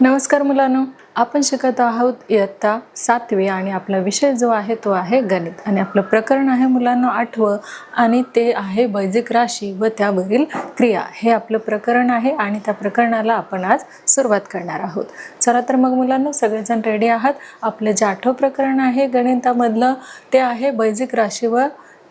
नमस्कार मुलांनो, आपण शिकत आहोत इयत्ता 7वी आणि आपला विषय जो आहे तो आहे गणित आणि आपलं प्रकरण आहे मुलांनो 8वं आणि ते आहे बेसिक राशी व त्यावरील क्रिया। हे आपलं प्रकरण आहे आणि त्या प्रकरणाला आपण आज सुरुवात करणार आहोत। चला तर मग मुलांनो सगळेजण रेडी आहात। आपले जे 8वं प्रकरण आहे गणितामधलं ते आहे बेसिक राशी व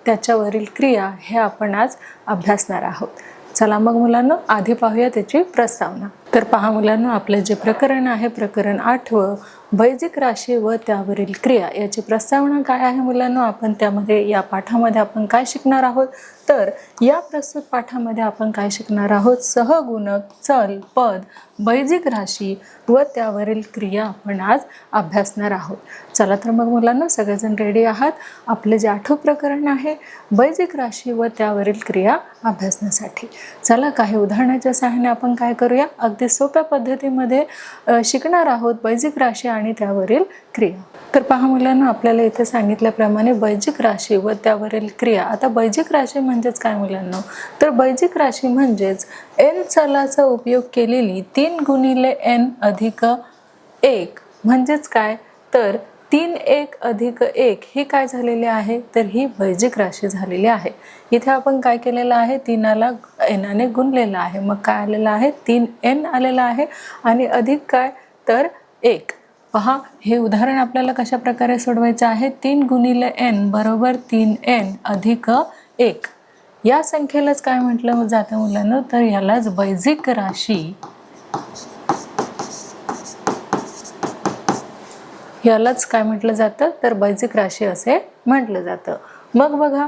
त्याच्यावरील क्रिया हे आपण आज अभ्यासणार आहोत। चला मग मुलांनो आधी पाहूया त्याची प्रस्तावना। तर पहा मुलांनो, आपले जे प्रकरण आहे प्रकरण 8वं बेसिक राशी व त्यावरील क्रिया याची प्रस्तावना काय आहे मुलांनो, आपण त्यामध्ये या पाठामध्ये आपण काय शिकणार आहोत। तर या प्रस्तुत पाठामध्ये आपण काय शिकणार आहोत, सहगुणक, चल, पद, बेसिक राशी व त्यावरील क्रिया आपण आज अभ्यासणार आहोत। चला तर मग मुलांनो सगळेजण रेडी आहात। आपले जे 8वं प्रकरण आहे बेसिक राशी व त्यावरील क्रिया अभ्यासण्यासाठी। चला काही उदाहरणाच्या सहाय्याने आपण काय करूया, अगदी सोप्या पद्धतीमध्ये शिकणार आहोत बेसिक राशी आणि त्यावरील क्रिया। तर पहा मुलांना, आपल्याला इथे सांगितल्याप्रमाणे बेसिक राशी व त्यावरील क्रिया। आता बेसिक राशी म्हणजेच काय मुलांना, तर बेसिक राशी म्हणजेच n चलाचा उपयोग केलेली 3 गुणिले n अधिक 1 म्हणजेच काय, तर 3 1 अधिक 1 ही काय झालेली आहे, तर ही बेसिक राशी झालेली आहे। इथे आपण काय केलेलं आहे, 3ला n ने गुणलेलं आहे, मग काय आलेलं आहे 3n आलेलं आहे आणि अधिक काय तर 1। पहा हे उदाहरण आपल्याला कशा प्रकारे सोडवायचं आहे, 3 गुणिले n बरोबर 3n अधिक 1 या संख्येलाच काय म्हटलं जातं मुलांना, तर यालाच बेसिक राशी, यालाच काय म्हटलं जातं, तर बेसिक राशी असे म्हटलं जातं। मग बघा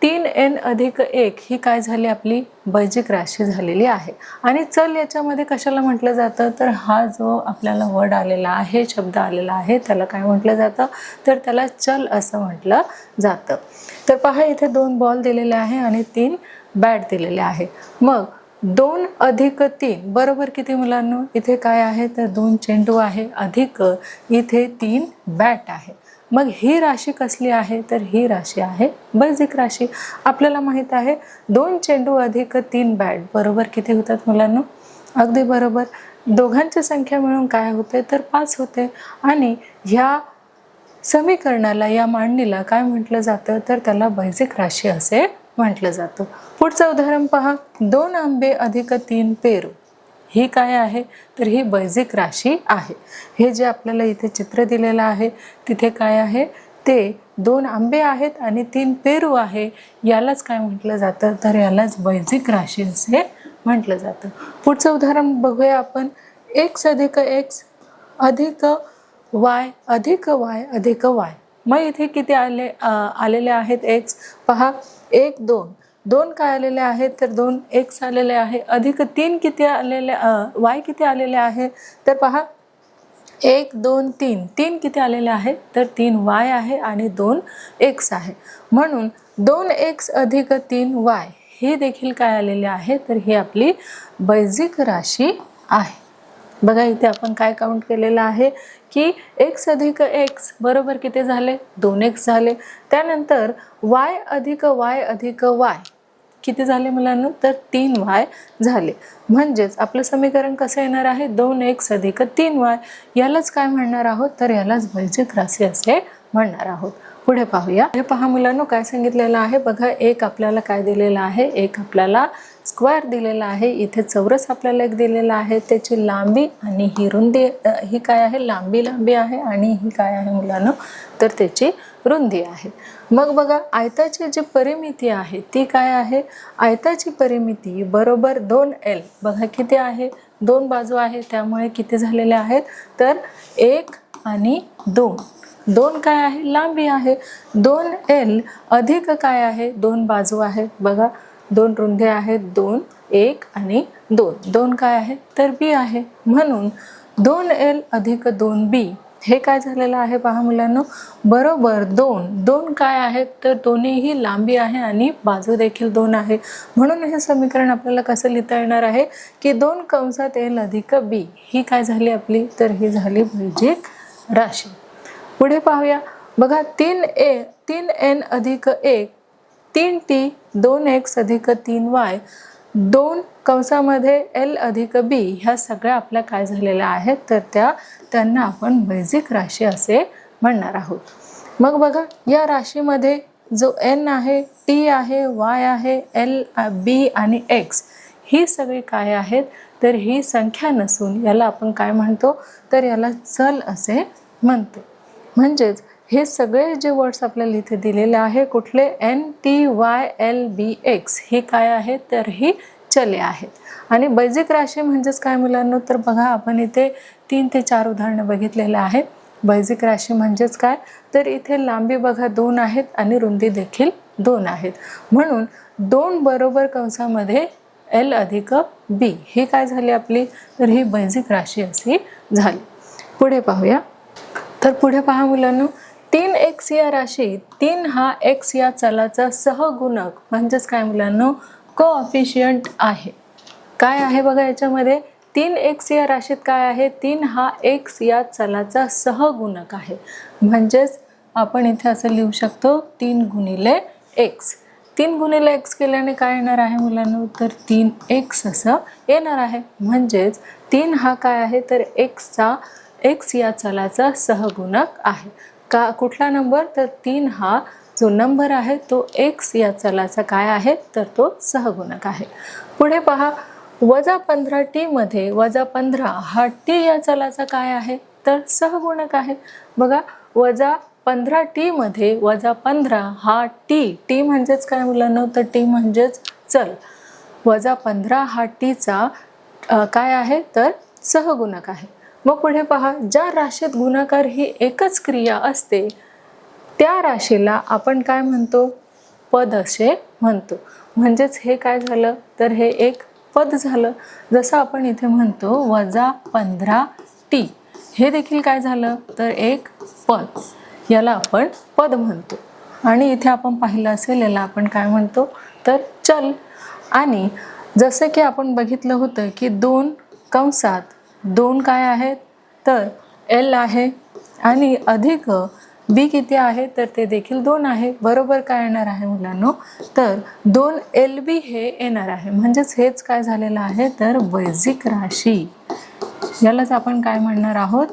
3n अधिक 1 ही काय झाली, आपली बेसिक राशी झालेली आहे। आणि चल याच्यामध्ये कशाला म्हटलं जातं, तर हा जो आपल्याला वर्ड आलेला आहे, शब्द आलेला आहे, त्याला काय म्हटलं जातं, तर त्याला चल असं म्हटलं जातं। तर पहा इथे 2 बॉल दिलेले आहे आणि 3 बॅट दिलेले आहे। मग 2 अधिक 3 बरोबर किती मुलांनो, इथे काय आहे तर 2 चेंडू आहे अधिक इथे 3 बॅट आहे। मग ही राशी कसली आहे, तर ही राशी आहे बेसिक राशी। आपल्याला माहित आहे 2 चेंडू अधिक 3 बॅट बरोबर किती होतात मुलांनो, अगदी बरोबर दोघांची संख्या मिळून काय होते तर 5 होते। आणि ह्या समीकरणाला, या मांडणीला काय म्हटलं जातं, तर त्याला बेसिक राशी असे म्हटलं जातं। पुढचं उदाहरण पहा, 2 आंबे अधिक 3 पेरू ही काय आहे, तर ही बेसिक राशी आहे। हे जे आपल्याला इथे चित्र दिलेलं आहे तिथे काय आहे, ते 2 आंबे आहेत आणि 3 पेरू आहे, यालाच काय म्हटलं जातं, तर यालाच बेसिक राशी असे म्हटलं जातं। पुढचं उदाहरण बघूया आपण, x अधिक x अधिक y अधिक y अधिक y। मग इथे किती आलेले आहेत x, पहा 1 2 2 काय आलेले आहेत, तर 2 x आलेले आहे, अधिक 3 किती आलेले y किती आलेले आहे, तर पहा 1 2 3 3 किती आलेले आहेत, तर 3 y आहे आणि 2 x आहे। म्हणून 2x अधिक 3y हे देखील काय आलेले आहे, तर ही आपली बेसिक राशी आहे। बघा इथे आपण काय काउंट केलेलं आहे की x अधिक x बरोबर किती झाले, 2x झाले। त्यानंतर y अधिक y अधिक y किती झाले मुलांना, तर 3y झाले। म्हणजेच आपलं समीकरण कसं येणार आहे, 2x अधिक 3y, यालाच काय म्हणणार आहोत, तर यालाच बेसिक राशी असे म्हणणार आहोत। पुढे पाहूया, हे पहा मुलांनो काय सांगितलेलं आहे, बघा एक आपल्याला काय दिलेलं आहे, एक आपल्याला स्क्वेअर दिलेला आहे, इथे चौरस आपल्याला एक दिलेला आहे, त्याची लांबी आणि ही रुंदी, ही काय आहे लांबी आहे आणि ही काय आहे मुलांनो, तर त्याची रुंदी आहे। मग बघा आयताची जी परिमिती आहे ती काय आहे, आयताची परिमिती बरोबर 2l, बघा किती आहे 2 बाजू आहे, त्यामुळे किती झालेले आहेत, तर 1 आणि 2 2 काय आहे लांबी आहे, 2l अधिक काय आहे 2 बाजू आहेत, बघा 2 रुंदी आहेत, 2 1 आणि 2 2 काय आहे तर b आहे। म्हणून 2l अधिक 2b हे काय झालेलं आहे पहा मुलांनो, बरोबर 2 2 काय आहेत, तर दोन्हीही लांबी आहे आणि बाजू देखील 2 आहे। म्हणून हे समीकरण आपल्याला कसं लिहिता येणार आहे की 2 कंसात l अधिक b ही काय झाली आपली, तर ही झाली बेसिक राशी। पुढे पाहूया, बघा 3n अधिक 1 3t 2x अधिक 3y दोन कंसामध्ये L अधिक B ह्या सगळ्या आपल्या काय झालेल्या आहेत तर त्यांना आपण बेसिक राशी असे म्हणणार आहोत. मग बघा या राशीमध्ये जो N आहे, T आहे, Y आहे, L, B आणि X ही सगळी काय आहेत तर ही संख्या नसून याला आपण काय म्हणतो तर याला चल असे म्हणतो. म्हणजेच हे सगळे जे वर्ड्स आपल्याला इथे दिलेले आहे कुठले N, T, Y, L, B, X हे काय आहेत तर ही चले आहेत. आणि बेसिक राशी म्हणजेच काय मुलांनो तर बघा आपण इथे 3 ते 4 उदाहरणं बघितलेले आहेत. बेसिक राशी म्हणजेच काय तर इथे लांबी बघा 2 आहेत आणि रुंदी देखील 2 आहेत. म्हणून 2 बरोबर कंसामध्ये L अधिक B ही काय झाली आपली तर ही बेसिक राशी अशी झाली. पुढे पाहूया. तर पुढे पहा मुलांनो 3x या राशीत 3 हा x या चलाचा सहगुणक म्हणजेच काय मुलांनो कोऑफिशियंट आहे. काय आहे बघा याच्यामध्ये 3x या राशीत काय आहे 3 हा x या चलाचा सहगुणक आहे. म्हणजेच आपण इथे असं लिहू शकतो 3 गुणिले x. 3 गुणिले x केल्याने काय येणार आहे मुलांनो तर 3x असं येणार आहे. म्हणजेच 3 हा काय आहे तर x या चलाचा सहगुणक आहे. का कुठला नंबर तर 3 हा जो नंबर आहे तो x या चलाचा काय आहे तर तो सहगुणक आहे. पुढे पहा -15t मध्ये -15 हा t या चलाचा काय आहे तर सहगुणक आहे. बघा -15t मध्ये -15 हा t म्हणजेच काय मुलांनो तर t म्हणजेच चल. -15 हा t चा काय आहे तर सहगुणक आहे. मग पुढे पहा ज्या राशीत गुणाकार ही एकच क्रिया असते त्या राशीला आपण काय म्हणतो पद असे म्हणतो. म्हणजेच हे काय झालं तर हे एक पद झालं. जसं आपण इथे म्हणतो -15t हे देखील काय झालं तर एक पद. याला आपण पद म्हणतो. आणि इथे आपण पाहिलं असेल याला आपण काय म्हणतो तर चल. आणि जसं की आपण बघितलं होतं की 2 कंसात 2 काय आहेत तर L आहे आणि अधिक B किती आहे तर ते देखील 2 आहे. बरोबर काय येणार आहे मुलांनो तर 2 LB हे येणार आहे. म्हणजेच हेच काय झालेलं आहे तर बेसिक राशी. यालाच आपण काय म्हणणार आहोत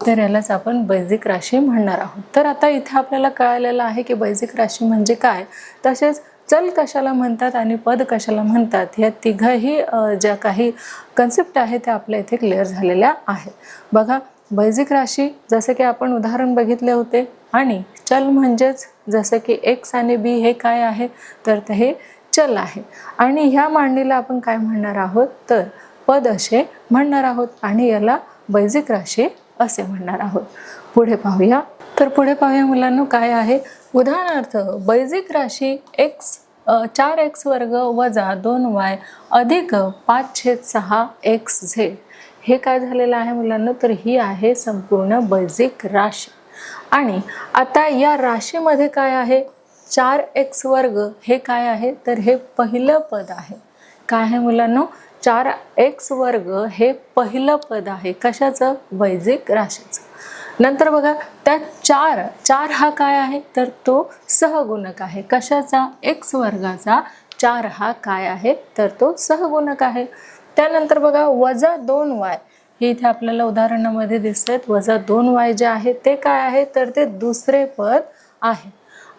तर यालाच आपण बेसिक राशी म्हणणार आहोत. तर आता इथे आपल्याला कळालेलं आहे की बेसिक राशी म्हणजे काय. तसेच चल कशाला म्हणतात आणि पद कशाला म्हणतात या तिघही ज्या काही कन्सेप्ट आहेत त्या आपल्या इथे क्लिअर झालेल्या आहेत. बघा बेसिक राशी जसे की आपण उदाहरण बघितले होते आणि चल म्हणजेच जसं की x आणि b हे काय आहे तर हे चल आहे. आणि ह्या मांडणीला आपण काय म्हणणार आहोत तर पद असे म्हणणार आहोत आणि याला बेसिक राशी असे म्हणणार आहोत. पुढे पाहूया. तर पुढे पाहूया मुलांनो काय आहे. उदाहरणार्थ बेसिक राशी 4x वर्ग वजा 2y अधिक 5/6xz हे काय झालेलं आहे मुलांनो तर ही आहे संपूर्ण बेसिक राशी. आणि आता या राशीमध्ये काय आहे 4x वर्ग हे काय आहे तर हे पहिलं पद आहे. काय आहे मुलांनो 4x वर्ग हे पहिलं पद आहे. कशाचं बेसिक राशीचं. नंतर बघा त्यात 4 हा काय आहे तर तो सहगुणक आहे. कशाचा x वर्गाचा 4 हा काय आहे तर तो सहगुणक आहे. त्यानंतर बघा -2y हे इथे आपल्याला उदाहरणामध्ये दिसतात. -2y जे आहे ते काय आहे तर ते दुसरे पद आहे.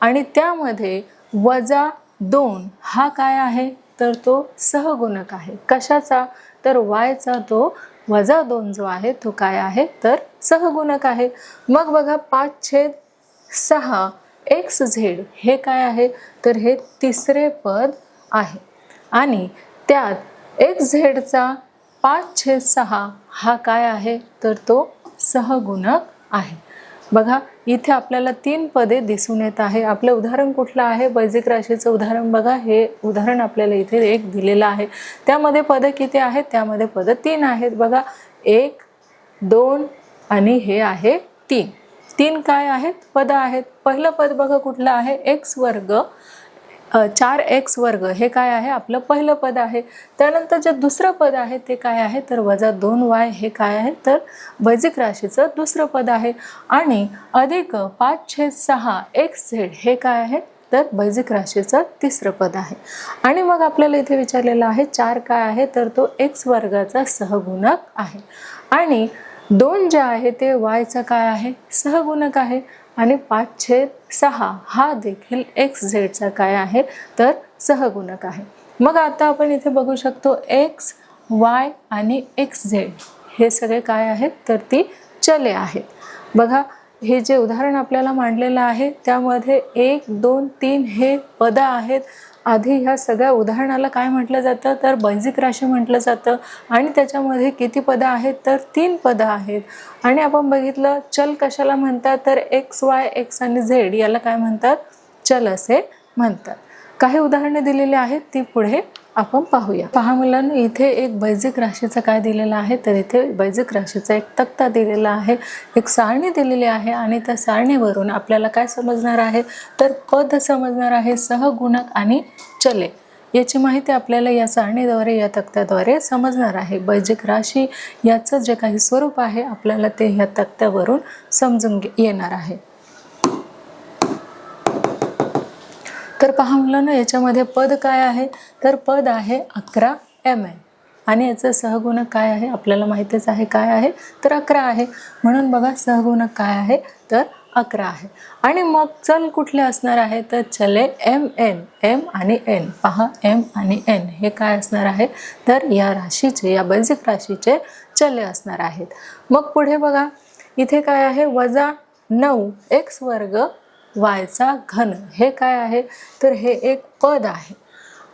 आणि त्यामध्ये -2 हा काय आहे तर तो सहगुणक आहे. कशाचा तर y चा तो -2 जो आहे तो काय आहे तर सहगुणक आहे. मग बघा 5/6xz हे काय आहे तर हे तिसरे पद आहे. आणि त्यात xz चा 5/6 हा काय आहे तर तो सहगुणक आहे. बघा इथे आपल्याला 3 पदे दिसून येत आहे. आपलं उदाहरण कुठलं आहे बेसिक राशीचं उदाहरण बघा. हे उदाहरण आपल्याला इथे एक दिलेलं आहे. त्यामध्ये पद किती आहेत त्यामध्ये पद 3 आहेत. बघा 1 2 आणि हे आहे 3. 3 काय आहेत पद आहेत. पहिलं पद बघा कुठलं आहे x वर्ग 4x वर्ग हे काय आहे आपलं पहिलं पद आहे. त्यानंतर जे दुसरं पद आहे ते काय आहे तर -2y हे काय आहे तर बेसिक राशीचं दुसरं पद आहे. आणि अधिक 5/6xz हे काय आहे तर बैजिक राशीचं तिसरं पद आहे. आणि मग आपल्याला इथे विचारलेलं आहे 4 काय आहे, तर तो x वर्गाचा सहगुणक आहे. आणि 2 जे आहे ते y चा काय आहे, सहगुणक आहे. आणि 5/6 हा देखील xz चा काय आहे, तर सहगुणक आहे. मग आता आपण इथे बघू शकतो x, y आणि xz हे सगळे काय आहेत, तर ती चले आहेत. बघा हे जे उदाहरण आपल्याला मांडलेलं आहे त्यामध्ये 1, 2, 3 हे पद आहेत. आधी ह्या सगळ्या उदाहरणाला काय म्हटलं जातं, तर बैजिक राशी म्हटलं जातं. आणि त्याच्यामध्ये किती पदं आहेत, तर 3 पदं आहेत. आणि आपण बघितलं चल कशाला म्हणतात, तर x, y, x आणि z याला काय म्हणतात, चल असे म्हणतात. काही उदाहरणे दिलेली आहेत ती पुढे आपण पाहूया. पहा मुलांनो, इथे एक बैजिक राशीचं काय दिलेलं आहे, तर इथे बैजिक राशीचा एक तक्ता दिलेला आहे, एक सारणी दिलेली आहे. आणि त्या सारणीवरून आपल्याला काय समजणार आहे, तर पद समजणार आहे, सहगुणक आणि चले याची माहिती आपल्याला या सारणीद्वारे, या तक्त्याद्वारे समजणार आहे. बैजिक राशी याचं जे काही स्वरूप आहे आपल्याला ते ह्या तक्त्यावरून समजून येणार आहे. तर पहा मुलांनो, याच्यामध्ये पद काय आहे, तर पद आहे 11 mn. आणि याचं सहगुणक काय आहे आपल्याला माहितीच आहे, काय आहे, तर 11 आहे. म्हणून बघा सहगुणक काय आहे, तर 11 आहे. आणि मग चल कुठले असणार आहे, तर चले mn, m आणि n. पहा m आणि n हे काय असणार आहे, तर या राशीचे, या बैजिक राशीचे चले असणार आहेत. मग पुढे बघा इथे काय आहे, -9 x वर्ग y चा घन. हे काय आहे, तर हे एक पद आहे.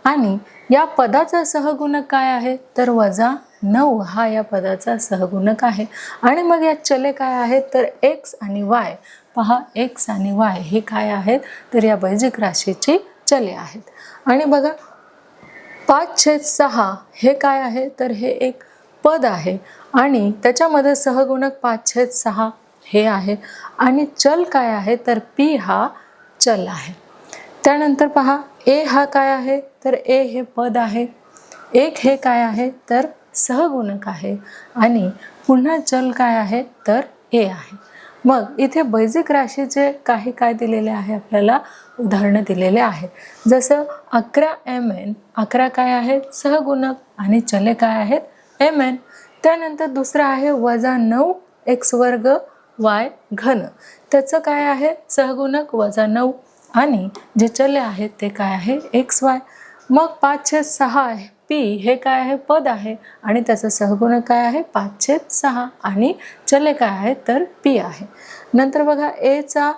आणि या पदाचा सहगुणक काय आहे, तर -9 हा या पदाचा सहगुणक आहे. आणि मग या चले काय आहेत, तर x आणि y. पहा x आणि y हे काय आहेत, तर या बैजिक राशीची चले आहेत. आणि बघा 5/6 हे काय आहे, तर हे एक पद आहे. आणि त्याच्यामध्ये सहगुणक 5/6 हे आहे. आणि चल काय आहे, तर p हा चल आहे. त्यानंतर पहा a हा काय आहे, तर a हे पद आहे. 1 हे काय आहे, तर सहगुणक आहे. आणि पुन्हा चल काय आहे, तर a आहे. मग इथे बैजिक राशीचे काही काय दिलेले आहे, आपल्याला उदाहरणं दिलेले आहेत. जसं 11 mn, 11 काय आहे, सहगुणक. आणि चले काय आहेत, mn. त्यानंतर दुसरं आहे -9 x वर्ग y घन. त्याचं काय आहे, सहगुणक -9. आणि जे चले आहेत ते काय आहे, xy. मग 5/6 p हे काय आहे, पद आहे. आणि त्याचं सहगुणक काय आहे, 5/6. आणि चले काय आहे, तर p आहे. नंतर बघा a चा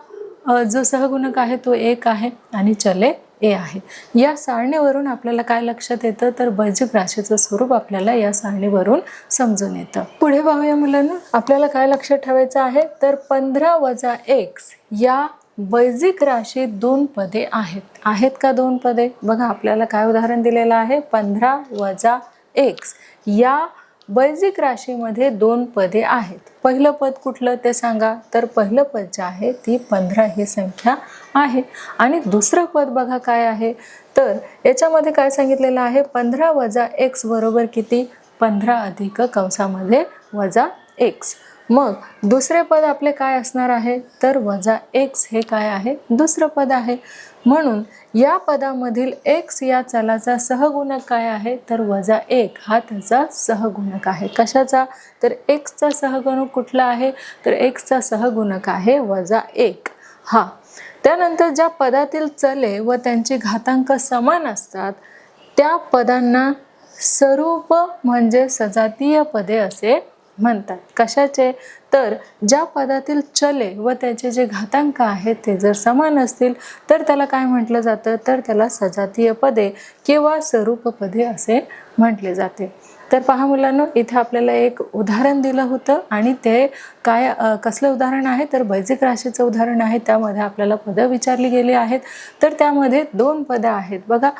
जो सहगुणक आहे तो 1 आहे. आणि चले a आहे. या सारणीवरून आपल्याला काय लक्षात येतं, तर बैजिक राशीचं स्वरूप आपल्याला या सारणीवरून समजून येतं. पुढे पाहूया मुलांना, आपल्याला काय लक्षात ठेवायचं आहे, तर 15 वजा x या बैजिक राशीत 2 पदे आहेत का 2 पदे. बघा आपल्याला काय उदाहरण दिलेलं आहे, 15 वजा x या बैजिक राशीमध्ये 2 पदे आहेत. पहिलं पद कुठलं ते सांगा, तर पहिलं पद जे आहे ती 15 ही संख्या आहे. आणि दुसरं पद बघा काय आहे, तर याच्यामध्ये काय सांगितलेलं आहे, 15 वजा x बरोबर किती, 15 अधिक कंसामध्ये वजा x. मग दुसरे पद आपले काय असणार आहे, तर -x हे काय आहे, दुसरं पद आहे. म्हणून या पदामधील x या चलाचा सहगुणक काय आहे, तर -1 हा त्याचा सहगुणक आहे. कशाचा, तर x चा सहगुणक कुठला आहे, तर x चा सहगुणक आहे -1 हा. त्यानंतर ज्या पदातील चले व त्यांची घातांक समान असतात त्या पदांना स्वरूप म्हणजे सजातीय पदे असे म्हणतात. कशाचे, तर ज्या पदातील चले व त्याचे जे घातांक आहेत ते जर समान असतील तर त्याला काय म्हटलं जातं, तर त्याला सजातीय पदे किंवा स्वरूप पदे असे म्हटले जाते. तर पहा मुलांनो, इथे आपल्याला एक उदाहरण दिलं होतं. आणि ते काय कसलं उदाहरण आहे, तर बैजिक राशीचं उदाहरण आहे. त्यामध्ये आपल्याला पदं विचारली गेली आहेत. तर त्यामध्ये 2 पदं आहेत. बघा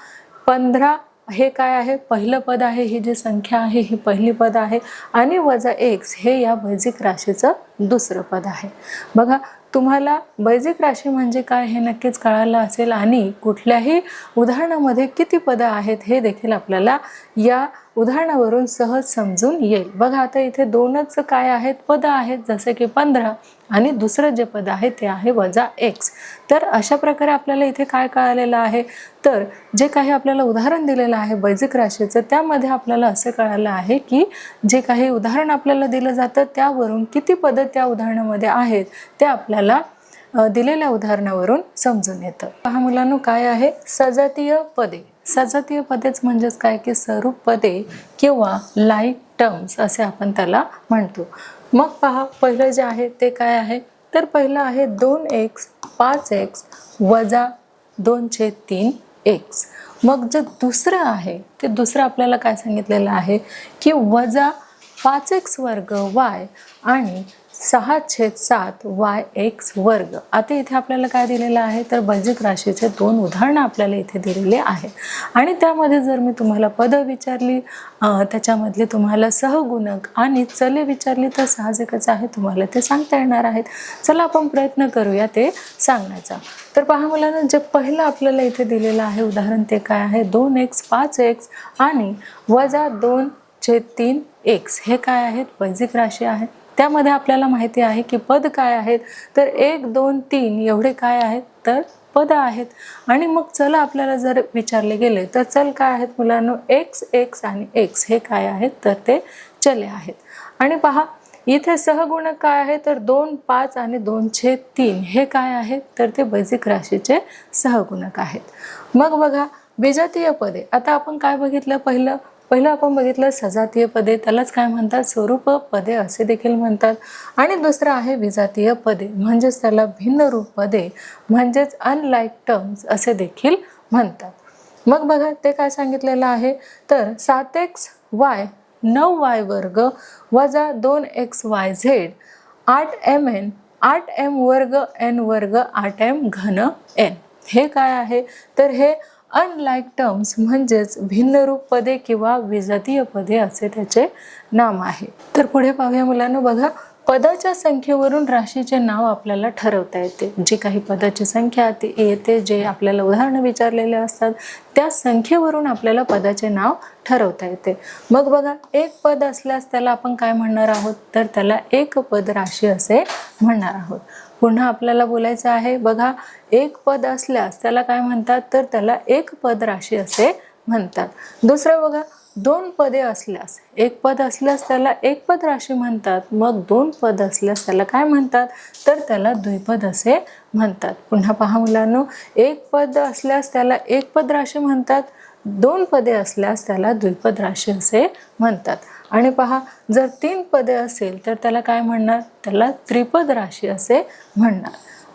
15 हे काय आहे, पहिलं पद आहे. ही जी संख्या आहे ही पहिली पद आहे. आणि -x हे या बैजिक राशीचं दुसरं पद आहे. बघा तुम्हाला बैजिक राशी म्हणजे काय हे नक्कीच कळालं असेल. आणि कुठल्याही उदाहरणामध्ये किती पदं आहेत हे देखील आपल्याला या उदाहरणावरून सहज समजून येईल. बघा आता इथे 2च काय आहेत, पदं आहेत. जसे की 15 आणि दुसरं जे पद आहे ते आहे वजा x। तर अशा प्रकारे आपल्याला इथे काय कळालेलं आहे, तर जे काही आपल्याला उदाहरण दिलेलं आहे बेसिक राशीचं, त्यामध्ये आपल्याला असं कळालं आहे की जे काही उदाहरण आपल्याला दिलं जातं त्यावरून किती पदं त्या उदाहरणामध्ये आहेत ते आपल्याला दिलेल्या उदाहरणावरून समजून येतं। पहा मुलांनो, काय आहे सजातीय पदे। सजातीय पदेच म्हणजेच काय की स्वरूप पदे किंवा लाईक टर्म्स असे आपण त्याला म्हणतो। मग पहा पहिलं जे आहे ते काय आहे, तर पहिलं आहे 2x 5x वजा 2/3x। मग जे दुसरं आहे ते दुसरं आपल्याला काय सांगितलेलं आहे की वजा 5x वर्ग y आणि 6/7 yx वर्ग। आता इथे आपल्याला काय दिलेलं आहे, तर बेसिक राशीचे दोन उदाहरणं आपल्याला इथे दिलेले आहेत आणि त्यामध्ये जर मी तुम्हाला पदं विचारली, त्याच्यामधले तुम्हाला सहगुणक आणि चले विचारली तर साहजिकच आहे तुम्हाला ते सांगता येणार आहेत। चला आपण प्रयत्न करूया ते सांगण्याचा। तर पहा मुलांना, जे पहिलं आपल्याला इथे दिलेलं आहे उदाहरण ते काय आहे 2x 5x आणि वजा 2/3x। हे काय आहेत, बेसिक राशी आहे। त्यामध्ये आपल्याला माहिती आहे की पद काय आहेत, तर 1 2 3 एवढे काय आहेत, तर पद आहेत। आणि मग चल आपल्याला जर विचारले गेले तर चल काय आहेत मुलांनो, x आणि x हे काय आहेत, तर ते चले आहेत। आणि पहा इथे सहगुणक काय आहे, तर 2 5 आणि 2/3 हे काय आहेत, तर ते बेसिक राशीचे सहगुणक आहेत। मग बघा विजातीय पदे। आता आपण काय बघितलं, पहिलं आपण बघितलं सजातीय पदे, त्यालाच काय म्हणतात स्वरूप पदे असे देखील म्हणतात। आणि दुसरं आहे विजातीय पदे, म्हणजेच त्याला भिन्न रूप पदे म्हणजेच अनलाईक टर्म्स असे देखील म्हणतात। मग बघा ते काय सांगितलेलं आहे, तर 7xy 9y वर्ग वजा 2xyz 8mn 8m वर्ग n वर्ग 8m घन n। हे काय आहे, तर हे अनलाईक टर्म्स म्हणजेच भिन्न रूप पदे किंवा विजातीय पदे असे त्याचे नाम आहे। तर पुढे पाहूया मुलांना, बघा पदाच्या संख्येवरून राशीचे नाव आपल्याला ठरवता येते। जी काही पदाची संख्या येते, जे आपल्याला उदाहरण विचारलेले असतात त्या संख्येवरून आपल्याला पदाचे नाव ठरवता येते। मग बघा एक पद असल्यास त्याला आपण काय म्हणणार आहोत, तर त्याला एक पद राशी असे म्हणणार आहोत। पुन्हा आपल्याला बोलायचं आहे, बघा एक पद असल्यास त्याला काय म्हणतात, तर त्याला एक पद राशी असे म्हणतात। दुसरं बघा दोन पदे असल्यास, एक पद असल्यास त्याला एक पद राशी म्हणतात, मग दोन पद असल्यास त्याला काय म्हणतात, तर त्याला द्विपद असे म्हणतात। पुन्हा पहा मुलांनो, एक पद असल्यास त्याला एक पद राशी म्हणतात, दोन पदे असल्यास त्याला द्विपद राशी असे म्हणतात। आणि पहा जर तीन पदे असेल तर त्याला काय म्हणणार, त्याला त्रिपद राशी असे म्हणणार।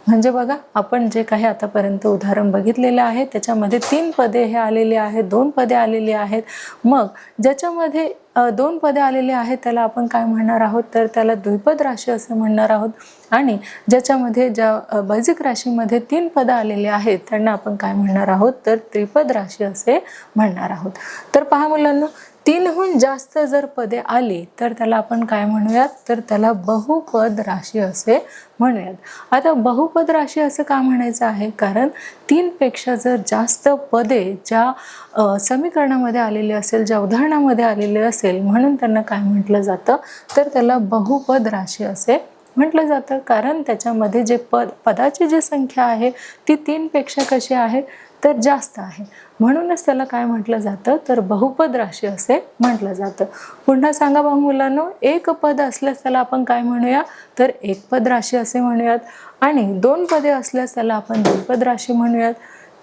म्हणजे बघा आपण जे काही आतापर्यंत उदाहरण बघितलेले आहे त्याच्यामध्ये तीन पदे हे आलेले आहेत, दोन पदे आलेली आहेत। मग ज्याच्यामध्ये दोन पदे आलेली आहेत त्याला आपण काय म्हणणार आहोत, तर त्याला द्विपद राशी असे म्हणणार आहोत। आणि ज्याच्यामध्ये ज्या बेसिक राशीमध्ये तीन पदं आलेली आहेत त्यांना आपण काय म्हणणार आहोत, तर त्रिपद राशी असे म्हणणार आहोत। तर पहा मुलांनो, तीनहून जास्त जर पदे आली तर त्याला आपण काय म्हणूयात, तर त्याला बहुपद राशी असे म्हणूयात। आता बहुपद राशी असं का म्हणायचं आहे, कारण तीन पेक्षा जर जास्त पदे ज्या समीकरणामध्ये आलेले असेल, ज्या उदाहरणामध्ये आलेले असेल, म्हणून त्यांना काय म्हटलं जातं, तर त्याला बहुपद राशी असे म्हटलं जातं। कारण त्याच्यामध्ये जे पदाची जी संख्या आहे ती तीन पेक्षा कशी आहे, तर जास्त आहे, म्हणूनच त्याला काय म्हटलं जातं, तर बहुपद राशी असे म्हटलं जातं। पुन्हा सांगा बघा मुलांनो, एक पद असल्यास त्याला आपण काय म्हणूया, तर एक पद राशी असे म्हणूयात। आणि दोन पदे असल्यास त्याला आपण द्विपद राशी म्हणूयात।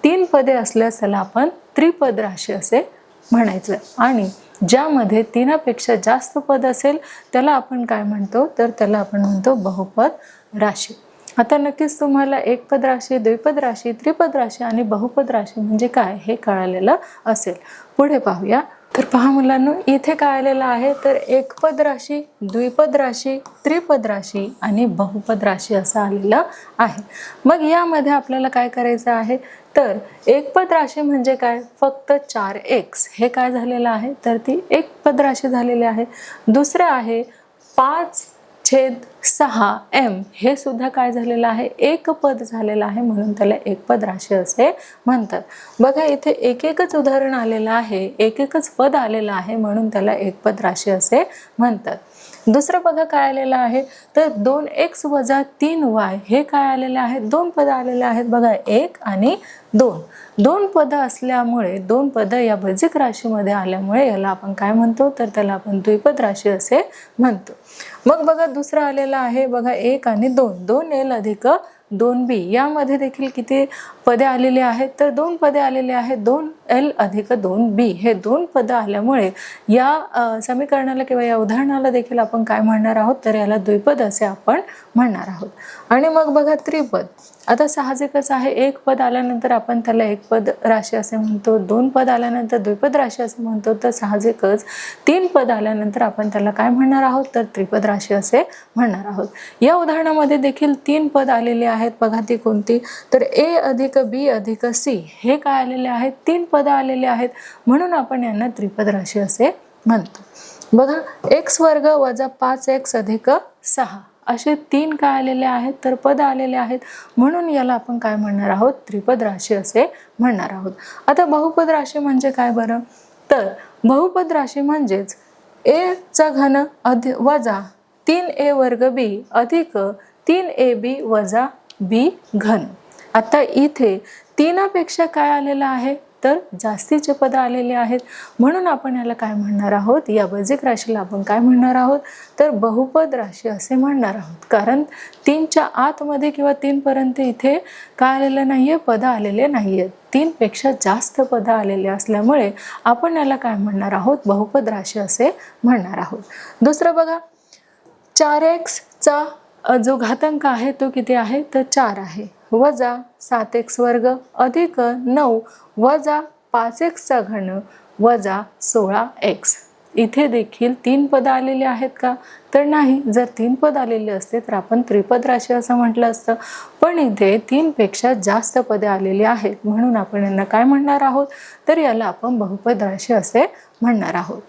तीन पदे असल्यास त्याला आपण त्रिपद राशी असे म्हणायचं। आणि ज्यामध्ये तीनापेक्षा जास्त पद असेल त्याला आपण काय म्हणतो, तर त्याला आपण म्हणतो बहुपद राशी। आता नक्कीच तुम्हाला एक पद राशी, द्विपद राशी, त्रिपद राशी आणि बहुपद राशी म्हणजे काय हे कळालेलं असेल। पुढे पाहूया, तर पहा मुलांनो, इथे काय आलेलं आहे, तर एकपद राशी, द्विपद राशी, त्रिपद राशी आणि बहुपद राशी असं आलेलं आहे। मग यामध्ये आपल्याला काय करायचं आहे, तर एकपद राशी म्हणजे काय, फक्त 4x हे काय झालेलं आहे, तर ती एक पद राशी झालेली आहे। दुसरं आहे 5/6m हे सुद्धा काय झालेलं आहे, एक पद झालेलं आहे, म्हणून त्याला एकपद राशी असे म्हणतात। बघा इथे एक एकच उदाहरण आलेलं आहे, एक एकच पद आलेलं आहे, म्हणून त्याला एकपद राशी असे म्हणतात। दुसरं बघा काय आलेलं आहे, तर 2x वजा 3y हे काय आलेले आहे, दोन पद आलेले आहेत बघा, 1 आणि 2. दोन पद असल्यामुळे, दोन पद या बेसिक राशीमध्ये आल्यामुळे याला आपण काय म्हणतो, तर त्याला आपण द्विपद राशी असे म्हणतो. मग बघा दुसरं आलेलं आहे बघा, 1 आणि 2, 2l अधिक 2b. यामध्ये देखील किती पदे आलेली आहेत, तर 2 पदे आलेली आहेत. 2l अधिक 2b हे 2 पदं आल्यामुळे या समीकरणाला किंवा या उदाहरणाला देखील आपण काय म्हणणार आहोत, तर याला द्विपद असे आपण म्हणणार आहोत. आणि मग बघा त्रिपद. आता साहजिकच आहे, एक पद आल्यानंतर आपण त्याला एक पद राशी असे म्हणतो, 2 पद आल्यानंतर द्विपद राशी असे म्हणतो, तर साहजिकच 3 पद आल्यानंतर आपण त्याला काय म्हणणार आहोत, तर त्रिपद राशी असे म्हणणार आहोत. या उदाहरणामध्ये देखील 3 पद आलेली आहेत बघा, ती कोणती, तर a अधिक b अधिक c हे काय आलेले आहेत, 3 पद आलेले आहेत, म्हणून आपण यांना त्रिपद राशी असे म्हणतो. बघा x वर्ग वजा 5x अधिक 6 असे 3 काय आलेले आहेत, तर पद आलेले आहेत, म्हणून याला आपण काय म्हणणार आहोत, त्रिपद राशी असे म्हणणार आहोत. आता बहुपद राशी म्हणजे काय बरं, तर बहुपद राशी म्हणजेच a चा घन वजा 3a वर्ग b अधिक 3ab वजा b घन. आता इथे 3 पेक्षा काय आलेलं आहे, तर जास्तीचे पद आलेले आहेत, म्हणून आपण याला काय म्हणणार आहोत, या बेसिक राशीला आपण काय म्हणणार आहोत, तर बहुपद राशी असे म्हणणार आहोत. कारण 3च्या आतमध्ये किंवा 3 पर्यंत इथे काय आलेलं नाहीये, पद आलेले नाहीयेत. 3 पेक्षा जास्त पद आलेले असल्यामुळे आपण याला काय म्हणणार आहोत, बहुपद राशी असे म्हणणार आहोत. दुसरं बघा, 4x चा जो घातांक आहे तो किती आहे, तर 4 आहे, वजा 7x वर्ग अधिक 9 वजा 5x चा घन वजा 16x. इथे देखील 3 पद आलेले आहेत का, तर नाही. जर 3 पद आलेले असते तर आपण त्रिपद राशी असं म्हटलं असतं, पण इथे 3 पेक्षा जास्त पदे आलेली आहेत, म्हणून आपण यांना काय म्हणणार आहोत, तर याला आपण बहुपद राशी असे म्हणणार आहोत.